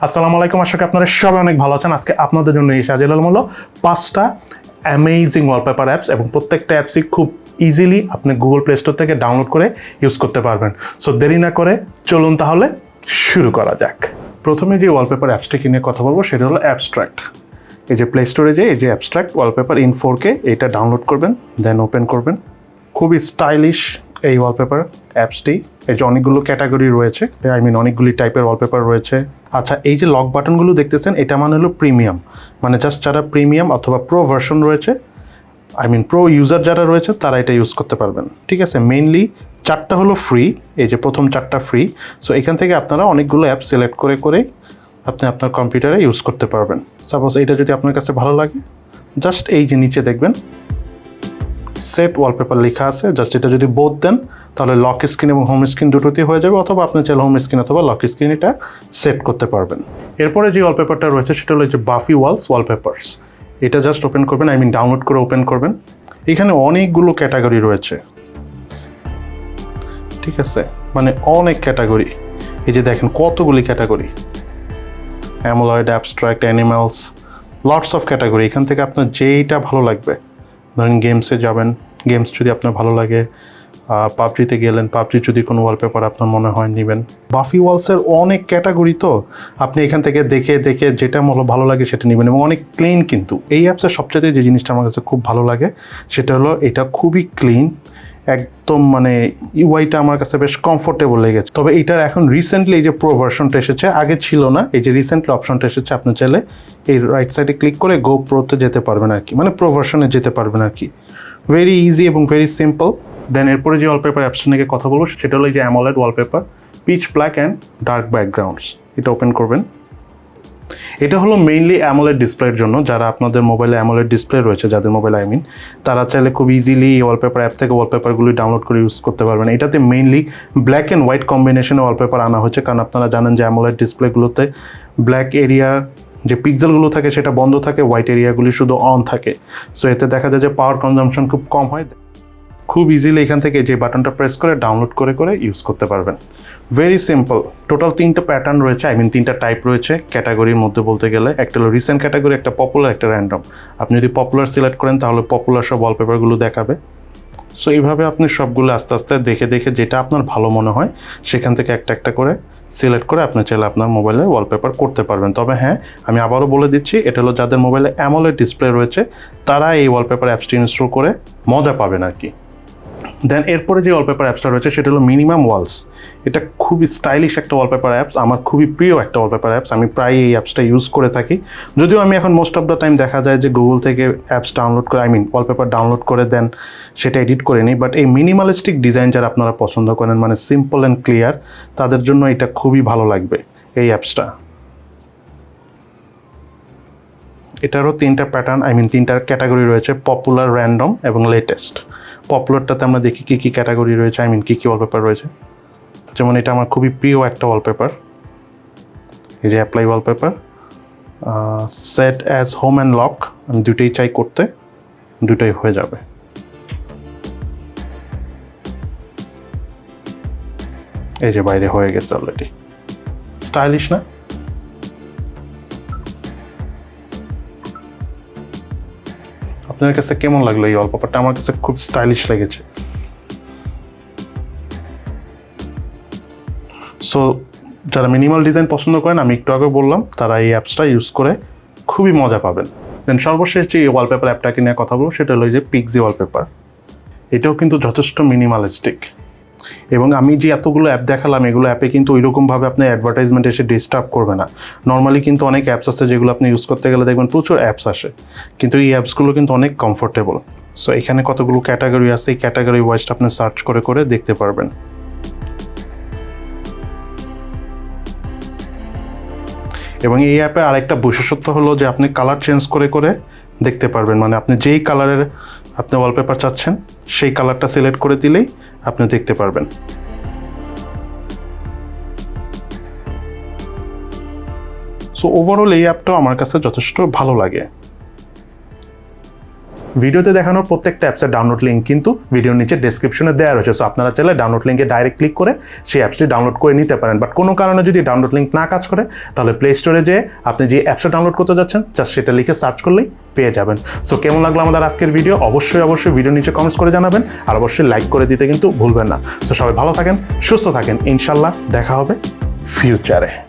আসসালামু আলাইকুম, আশা করি আপনারা সবাই অনেক ভালো আছেন। আজকে আপনাদের জন্য এই সাজেল হলো 5টা অ্যামেজিং ওয়ালপেপার অ্যাপস এবং প্রত্যেকটা অ্যাপসই খুব ইজিলি আপনি গুগল প্লে স্টোর থেকে ডাউনলোড করে ইউজ করতে পারবেন। সো দেরি না করে চলুন তাহলে শুরু করা যাক। প্রথমে যে ওয়ালপেপার অ্যাপসটি নিয়ে কথা বলবো সেটা হলো অ্যাবস্ট্রাক্ট। এই যে প্লে স্টোরে যে এই যে অ্যাবস্ট্রাক্ট ওয়ালপেপার ইন 4K এটা ডাউনলোড করবেন, দেন ওপেন করবেন। খুবই স্টাইলিশ এই ওয়ালপেপার অ্যাপসটি। এই যে অনেকগুলো ক্যাটাগরি রয়েছে, অনেকগুলি টাইপের ওয়ালপেপার রয়েছে। আচ্ছা, এই যে লক বাটনগুলো দেখতেছেন এটা মানে হলো প্রিমিয়াম, মানে জাস্ট যারা প্রিমিয়াম অথবা প্রো ভার্সন রয়েছে, প্রো ইউজার যারা রয়েছে তারা এটা ইউজ করতে পারবেন। ঠিক আছে, মেইনলি 4টা হলো ফ্রি, এই যে প্রথম 4টা ফ্রি। সো এখান থেকে আপনারা অনেকগুলো অ্যাপ সিলেক্ট করে করে আপনি আপনার কম্পিউটারে ইউজ করতে পারবেন। সাপোজ এইটা যদি আপনার কাছে ভালো লাগে, জাস্ট এই যে নিচে দেখবেন সেট ওয়ালপেপার লেখা আছে, জাস্ট এটা যদি বোথ দেন তাহলে লক স্ক্রিন এবং হোম স্ক্রিন দুটোতেই হয়ে যাবে, অথবা আপনি চাইলে হোম স্ক্রিন অথবা লক স্ক্রিন এটা সেট করতে পারবেন। এরপরে যে ওয়ালপেপারটা রয়েছে সেটা হলো যে বাফি ওয়ালস ওয়ালপেপারস। এটা জাস্ট ওপেন করবেন, ডাউনলোড করে ওপেন করবেন। এখানে অনেকগুলো ক্যাটাগরি রয়েছে, ঠিক আছে, মানে অনেক ক্যাটাগরি। এই যে দেখেন কতগুলি category, AMOLED, abstract, animals, lots of category. এখান থেকে আপনার যেইটা ভালো লাগবে, ধরেন গেমসে যাবেন, গেমস যদি আপনার ভালো লাগে, পাবজিতে গেলেন, পাবজি যদি কোনো ওয়ালপেপার আপনার মনে হয় নেবেন। বাফি ওয়ালসের অনেক ক্যাটাগরি, তো আপনি এখান থেকে দেখে দেখে যেটা ভালো লাগে সেটা নেবেন, এবং অনেক ক্লিন। কিন্তু এই অ্যাপসের সবচেয়ে যে জিনিসটা আমার কাছে খুব ভালো লাগে সেটা হলো এটা খুবই ক্লিন, একদম মানে ইউআইটা আমার কাছে বেশ কমফোর্টেবল লেগেছে। তবে এটার এখন রিসেন্টলি এই যে প্রো ভার্সনটা এসেছে, আগে ছিল না, এই যে রিসেন্টলি অপশনটা এসেছে, আপনি চাইলে এই রাইট সাইডে ক্লিক করে গো প্রোতে যেতে পারবেন আর কি, মানে প্রো ভার্সনে যেতে পারবেন আর কি। ভেরি ইজি এবং ভেরি সিম্পল। দেন এরপরে যে ওয়ালপেপার অ্যাপসটা নিয়ে কথা বলবো সেটা হলো এই যে AMOLED wallpaper, pitch black and dark backgrounds. এটা ওপেন করবেন। এটা হলো মেইনলি অ্যামোলেড ডিসপ্লের জন্য। যারা আপনাদের মোবাইলে অ্যামোলেড ডিসপ্লে রয়েছে, যাদের মোবাইলে তারা চাইলে খুব ইজিলি এই ওয়ালপেপার অ্যাপ থেকে ওয়ালপেপারগুলি ডাউনলোড করে ইউজ করতে পারবেন। এটাতে মেইনলি ব্ল্যাক অ্যান্ড হোয়াইট কম্বিনেশনে ওয়ালপেপার আনা হচ্ছে, কারণ আপনারা জানেন যে অ্যামোলেড ডিসপ্লেগুলোতে ব্ল্যাক এরিয়ার যে পিক্সেলগুলো থাকে সেটা বন্ধ থাকে, হোয়াইট এরিয়াগুলি শুধু অন থাকে। সো এতে দেখা যায় যে পাওয়ার কনজাম্পশন খুব কম হয়। খুব ইজিলি এখান থেকে যে বাটনটা প্রেস করে ডাউনলোড করে করে ইউজ করতে পারবেন। Very simple. টোটাল 3টা প্যাটার্ন রয়েছে, 3টা টাইপ রয়েছে ক্যাটাগরির মধ্যে বলতে গেলে। একটা হলো রিসেন্ট ক্যাটাগরি, একটা পপুলার, একটা র্যান্ডম। আপনি যদি পপুলার সিলেক্ট করেন তাহলে পপুলার সব ওয়ালপেপারগুলো দেখাবে। সো এইভাবে আপনি সবগুলো আস্তে আস্তে দেখে দেখে যেটা আপনার ভালো মনে হয় সেখান থেকে একটা একটা করে সিলেক্ট করে আপনি চাইলে আপনার মোবাইলে ওয়ালপেপার করতে পারবেন। তবে হ্যাঁ, আমি আবারও বলে দিচ্ছি, এটা হলো যাদের মোবাইলে অ্যামোলেড ডিসপ্লে রয়েছে তারা এই ওয়ালপেপার অ্যাপসটি ইনস্টল করে মজা পাবেন আর কি। দেন এরপরে যে ওয়ালপেপার অ্যাপসটা রয়েছে সেটা হলো মিনিমাম ওয়ালস। এটা খুবই স্টাইলিশ একটা ওয়ালপেপার অ্যাপস, আমার খুবই প্রিয় একটা ওয়ালপেপার অ্যাপস। আমি প্রায় এই অ্যাপসটা ইউজ করে থাকি, যদিও আমি এখন মোস্ট অফ দ্য টাইম দেখা যায় যে গুগল থেকে অ্যাপস ডাউনলোড করে ওয়ালপেপার ডাউনলোড করে দেন সেটা এডিট করে নিই। বাট এই মিনিমালিস্টিক ডিজাইন যারা আপনারা পছন্দ করেন, মানে সিম্পল অ্যান্ড ক্লিয়ার, তাদের জন্য এটা খুবই ভালো লাগবে এই অ্যাপসটা। এটারও 3টা প্যাটার্ন, 3টা ক্যাটাগরি রয়েছে, পপুলার, র্যান্ডম এবং লেটেস্ট। পপুলারটাতে আমরা দেখি কী কী ক্যাটাগরি রয়েছে, কী কী ওয়ালপেপার রয়েছে। যেমন এটা আমার খুবই প্রিয় একটা ওয়ালপেপার, এই যে apply wallpaper, set as home and lock. আমি দুটোই চাই করতে, দুটোই হয়ে যাবে। এই যে বাইরে হয়ে গেছে অলরেডি। স্টাইলিশ না? আপনার কাছে কেমন লাগলো এই ওয়ালপেপারটা? আমার কাছে খুব স্টাইলিশ লেগেছে। সো যারা মিনিমাল ডিজাইন পছন্দ করেন, আমি একটু আগে বললাম, তারা এই অ্যাপসটা ইউজ করে খুবই মজা পাবেন। দেন সর্বশেষ যে ওয়ালপেপার অ্যাপটাকে নিয়ে কথা বলবো সেটা হলো যে পিক্সি ওয়ালপেপার। এটাও কিন্তু যথেষ্ট মিনিমালিস্টিক, এবং আমি যে এতগুলো অ্যাপ দেখালাম এগুলো অ্যাপে কিন্তু ওইরকমভাবে আপনার অ্যাডভার্টাইজমেন্ট এসে ডিস্টার্ব করবে না। নর্মালি কিন্তু অনেক অ্যাপস আছে যেগুলো আপনি ইউজ করতে গেলে দেখবেন প্রচুর অ্যাপস আসে, কিন্তু এই অ্যাপসগুলো কিন্তু অনেক কমফোর্টেবল। সো এখানে কতগুলো ক্যাটাগরি আছে, এই ক্যাটাগরি ওয়াইজটা আপনি সার্চ করে করে দেখতে পারবেন। এবং এই অ্যাপে আরেকটা বৈশিষ্ট্য হলো যে আপনি কালার চেঞ্জ করে করে দেখতে পারবেন, মানে আপনি যেই কালারের আপনি ওয়ালপেপার চাচ্ছেন সেই কালারটা সিলেক্ট করে দিলেই আপনি দেখতে পারবেন। সো ওভারঅল এই অ্যাপটাও আমার কাছে যথেষ্ট ভালো লাগে। ভিডিওতে দেখানোর প্রত্যেকটা অ্যাপসের ডাউনলোড লিঙ্ক কিন্তু ভিডিওর নিচে ডেসক্রিপশনে দেওয়া রয়েছে। সো আপনারা চাইলে ডাউনলোড লিঙ্কে ডাইরেক্ট ক্লিক করে সেই অ্যাপসটি ডাউনলোড করে নিতে পারেন। বাট কোনো কারণে যদি ডাউনলোড লিঙ্ক না কাজ করে তাহলে প্লে স্টোরে যেয়ে আপনি যে অ্যাপসটা ডাউনলোড করতে যাচ্ছেন জাস্ট সেটা লিখে সার্চ করলেই পেয়ে যাবেন। সো কেমন লাগলো আমাদের আজকের ভিডিও অবশ্যই ভিডিও নিচে কমেন্টস করে জানাবেন, আর অবশ্যই লাইক করে দিতে কিন্তু ভুলবেন না। সো সবাই ভালো থাকেন, সুস্থ থাকেন, ইনশাল্লাহ দেখা হবে ফিউচারে।